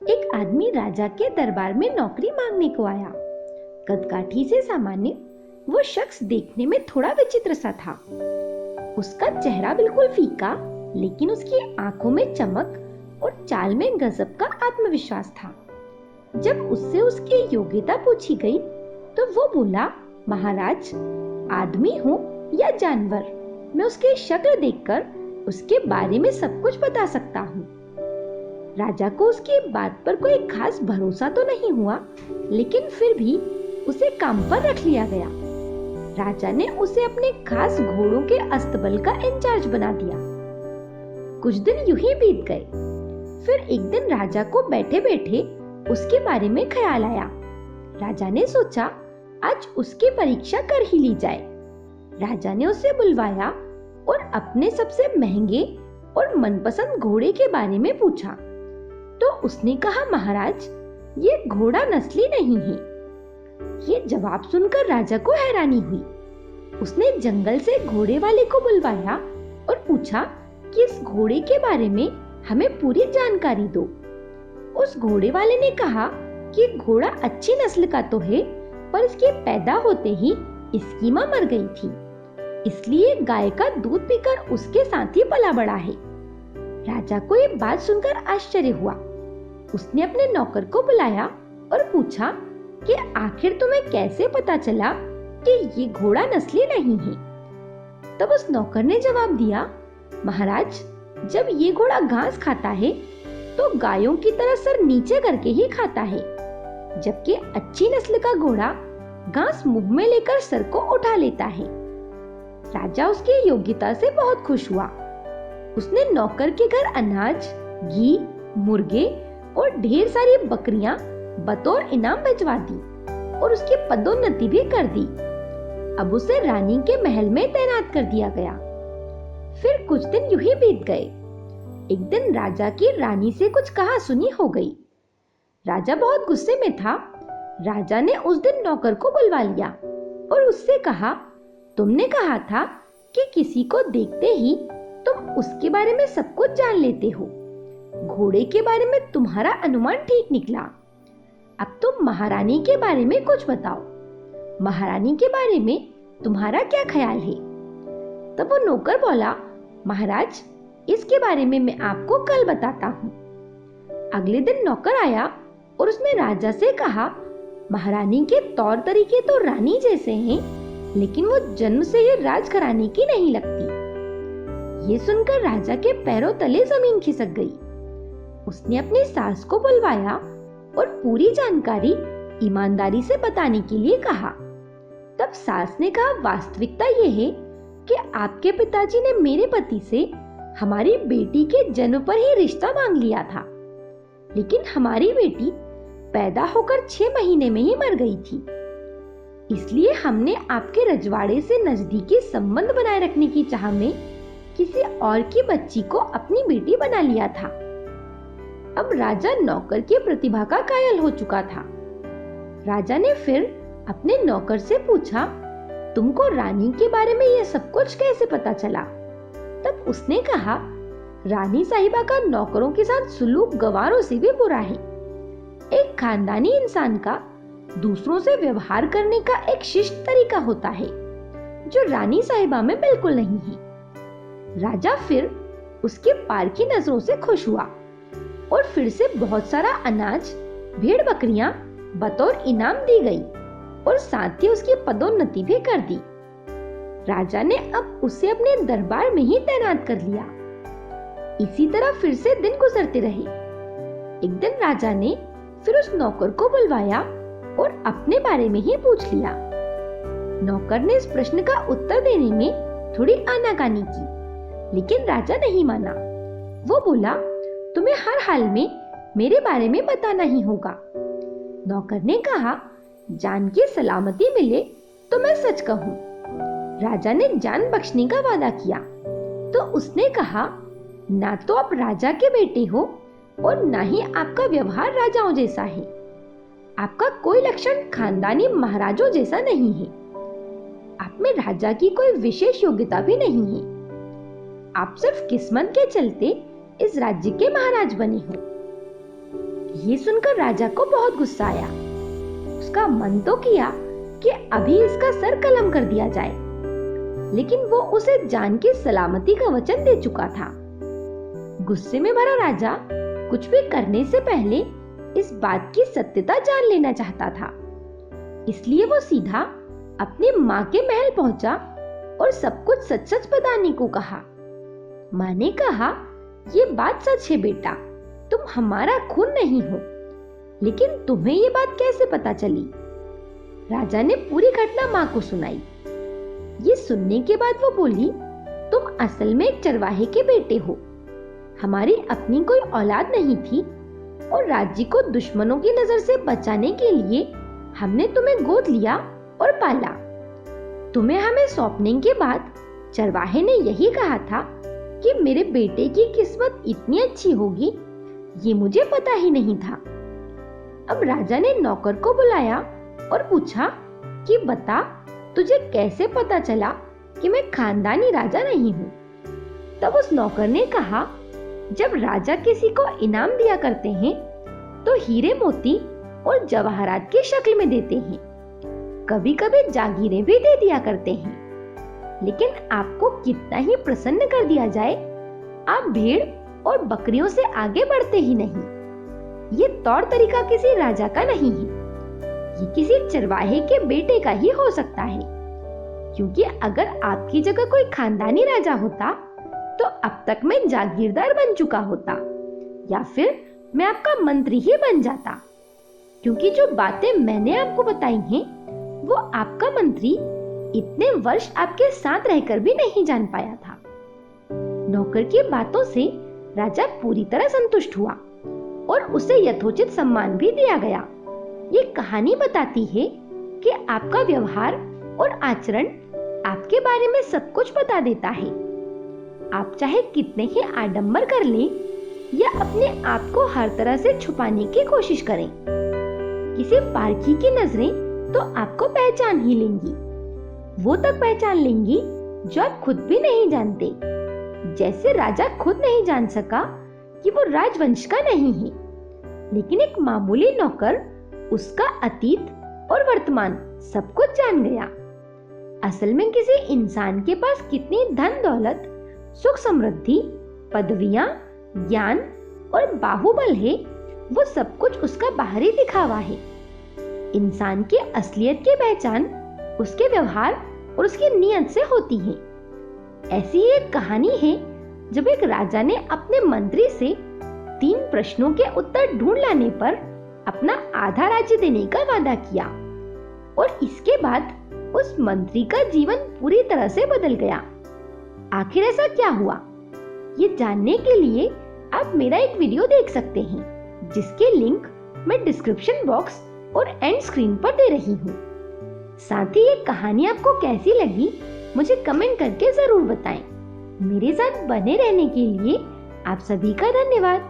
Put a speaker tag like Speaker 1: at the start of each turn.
Speaker 1: एक आदमी राजा के दरबार में नौकरी मांगने को आया। कदकाठी से सामान्य वो शख्स देखने में थोड़ा विचित्र सा था। उसका चेहरा बिल्कुल फीका, लेकिन उसकी आंखों में चमक और चाल में गजब का आत्मविश्वास था। जब उससे उसकी योग्यता पूछी गई तो वो बोला, महाराज, आदमी हूँ या जानवर, मैं उसकी शक्ल देखकर उसके बारे में सब कुछ बता सकता हूँ। राजा को उसकी बात पर कोई खास भरोसा तो नहीं हुआ, लेकिन फिर भी उसे काम पर रख लिया गया। राजा ने उसे अपने खास घोड़ों के अस्तबल का इंचार्ज बना दिया। कुछ दिन यूं ही बीत गए। फिर एक दिन राजा को बैठे बैठे उसके बारे में ख्याल आया। राजा ने सोचा, आज उसकी परीक्षा कर ही ली जाए। राजा ने उसे बुलवाया और अपने सबसे महंगे और मनपसंद घोड़े के बारे में पूछा। तो उसने कहा, महाराज, ये घोड़ा नस्ली नहीं है। ये जवाब सुनकर राजा को हैरानी हुई। उसने जंगल से घोड़े वाले को बुलवाया और पूछा कि इस घोड़े के बारे में हमें पूरी जानकारी दो। उस घोड़े वाले ने कहा कि घोड़ा अच्छी नस्ल का तो है, पर इसके पैदा होते ही इसकी मां मर गई थी, इसलिए गाय का दूध पीकर उसके साथ ही पला बड़ा है। राजा को ये बात सुनकर आश्चर्य हुआ। उसने अपने नौकर को बुलाया और पूछा कि आखिर तुम्हें कैसे पता चला कि ये घोड़ा नस्ली नहीं है। तब उस नौकर ने जवाब दिया, महाराज, जब ये घोड़ा घास खाता है तो गायों की तरह सर नीचे करके ही खाता है, जबकि अच्छी नस्ल का घोड़ा घास मुंह में लेकर सर को उठा लेता है। राजा उसकी योग्यता से बहुत खुश हुआ। उसने नौकर के घर अनाज, घी, मुर्गे और ढेर सारी बकरियां बतौर इनाम भिजवा दी और उसकी पदोन्नति भी कर दी। अब उसे रानी के महल में तैनात कर दिया गया। फिर कुछ दिन यूं ही बीत गए। एक दिन राजा की रानी से कुछ कहा सुनी हो गई। राजा बहुत गुस्से में था। राजा ने उस दिन नौकर को बुलवा लिया और उससे कहा, तुमने कहा था कि किसी को देखते ही तुम उसके बारे में सब कुछ जान लेते हो। घोड़े के बारे में तुम्हारा अनुमान ठीक निकला। अब तुम महारानी के बारे में कुछ बताओ। महारानी के बारे में तुम्हारा क्या ख्याल है? तब वो नौकर बोला, महाराज, इसके बारे में मैं आपको कल बताता हूँ। अगले दिन नौकर आया और उसने राजा से कहा, महारानी के तौर तरीके तो रानी जैसे हैं, लेकिन वो जन्म से ये राजघराने की नहीं लगती। ये सुनकर राजा के पैरों तले जमीन खिसक गई। उसने अपनी सास को बुलवाया और पूरी जानकारी ईमानदारी से बताने के लिए कहा। तब सास ने कहा, वास्तविकता ये है कि आपके पिताजी ने मेरे पति से हमारी बेटी के जन्म पर ही रिश्ता मांग लिया था, लेकिन हमारी बेटी पैदा होकर 6 महीने में ही मर गई थी। इसलिए हमने आपके रजवाड़े से नजदीकी संबंध बनाए रखने की चाह में किसी और की बच्ची को अपनी बेटी बना लिया था। अब राजा नौकर की प्रतिभा का कायल हो चुका था। राजा ने फिर अपने नौकर से पूछा, तुमको रानी के बारे में यह सब कुछ कैसे पता चला? तब उसने कहा, रानी साहिबा का नौकरों के साथ सुलूक गवारों से भी बुरा है। एक खानदानी इंसान का दूसरों से व्यवहार करने का एक शिष्ट तरीका होता है, जो रानी साहिबा में बिल्कुल नहीं है। राजा फिर उसके पार की नजरों से खुश हुआ और फिर से बहुत सारा अनाज, भेड़ बकरियां बतौर इनाम दी गई और साथ ही उसकी पदोन्नति भी कर दी। राजा ने अब उसे अपने दरबार में ही तैनात कर लिया। इसी तरह फिर से दिन गुजरते रहे। एक दिन राजा ने फिर उस नौकर को बुलवाया और अपने बारे में ही पूछ लिया। नौकर ने इस प्रश्न का उत्तर देने में थोड़ी आनाकानी की, लेकिन राजा नहीं माना। वो बोला, तुम्हें हर हाल में मेरे बारे में बताना ही होगा। नौकर ने कहा, जान की सलामती मिले तो मैं सच कहूँ। राजा ने जान बख्शने का वादा किया तो उसने कहा, ना तो आप राजा के बेटे हो और ना ही आपका व्यवहार राजाओं जैसा है। आपका कोई लक्षण खानदानी महाराजों जैसा नहीं है। आप में राजा की कोई विशेष योग्यता भी नहीं है। आप सिर्फ किस्मत के चलते इस राज्य के महाराज बने हो। ये सुनकर राजा को बहुत गुस्सा आया। उसका मन तो किया कि अभी इसका सर कलम कर दिया जाए, लेकिन वो उसे जान की सलामती का वचन दे चुका था। गुस्से में भरा राजा कुछ भी करने से पहले इस बात की सत्यता जान लेना चाहता था। इसलिए वो सीधा अपनी माँ के महल पहुंचा और सब कुछ सच सच बताने को कहा। माँ ने कहा, ये बात सच है बेटा, तुम हमारा खून नहीं हो, लेकिन तुम्हें ये बात कैसे पता चली? राजा ने पूरी घटना माँ को सुनाई। ये सुनने के बाद वो बोली, तुम असल में एक चरवाहे के बेटे हो। हमारी अपनी कोई औलाद नहीं थी और राज्य को दुश्मनों की नजर से बचाने के लिए हमने तुम्हें गोद लिया और पाला। तुम्हें हमें सौंपने के बाद चरवाहे ने यही कहा था कि मेरे बेटे की किस्मत इतनी अच्छी होगी, ये मुझे पता ही नहीं था। अब राजा ने नौकर को बुलाया और पूछा कि बता, तुझे कैसे पता चला कि मैं खानदानी राजा नहीं हूँ? तब उस नौकर ने कहा, जब राजा किसी को इनाम दिया करते हैं तो हीरे मोती और जवाहरात की शक्ल में देते हैं, कभी कभी जागीरें भी दे दिया करते हैं, लेकिन आपको कितना ही प्रसन्न कर दिया जाए, आप भेड़ और बकरियों से आगे बढ़ते ही नहीं। ये तौर तरीका किसी राजा का नहीं है, ये किसी चरवाहे के बेटे का ही हो सकता है, क्योंकि अगर आपकी जगह कोई खानदानी राजा होता तो अब तक मैं जागीरदार बन चुका होता, या फिर मैं आपका मंत्री ही बन जाता, क्योंकि जो बातें मैंने आपको बताई हैं वो आपका मंत्री इतने वर्ष आपके साथ रहकर भी नहीं जान पाया था। नौकर की बातों से राजा पूरी तरह संतुष्ट हुआ और उसे यथोचित सम्मान भी दिया गया। ये कहानी बताती है कि आपका व्यवहार और आचरण आपके बारे में सब कुछ बता देता है। आप चाहे कितने ही आडंबर कर लें या अपने आप को हर तरह से छुपाने की कोशिश करें, किसी पारखी की नजरें तो आपको पहचान ही लेंगी। वो तक पहचान लेंगी जो आप खुद भी नहीं जानते। जैसे राजा खुद नहीं जान सका कि वो राजवंश का नहीं है, लेकिन एक मामूली नौकर उसका अतीत और वर्तमान सब कुछ जान गया। असल में किसी इंसान के पास कितनी धन दौलत, सुख समृद्धि, पदवियां, ज्ञान और बाहुबल है, वो सब कुछ उसका बाहरी दिखावा है। इंसान की असलियत की पहचान उसके व्यवहार और उसकी नीयत से होती है। ऐसी ही एक कहानी है जब एक राजा ने अपने मंत्री से 3 प्रश्नों के उत्तर ढूंढ लाने पर अपना आधा राज्य देने का वादा किया, और इसके बाद उस मंत्री का जीवन पूरी तरह से बदल गया। आखिर ऐसा क्या हुआ, ये जानने के लिए आप मेरा एक वीडियो देख सकते हैं, जिसके लिंक मैं डिस्क्रिप्शन बॉक्स और एंड स्क्रीन पर दे रही हूँ। साथ ही ये कहानी आपको कैसी लगी मुझे कमेंट करके जरूर बताएं। मेरे साथ बने रहने के लिए आप सभी का धन्यवाद।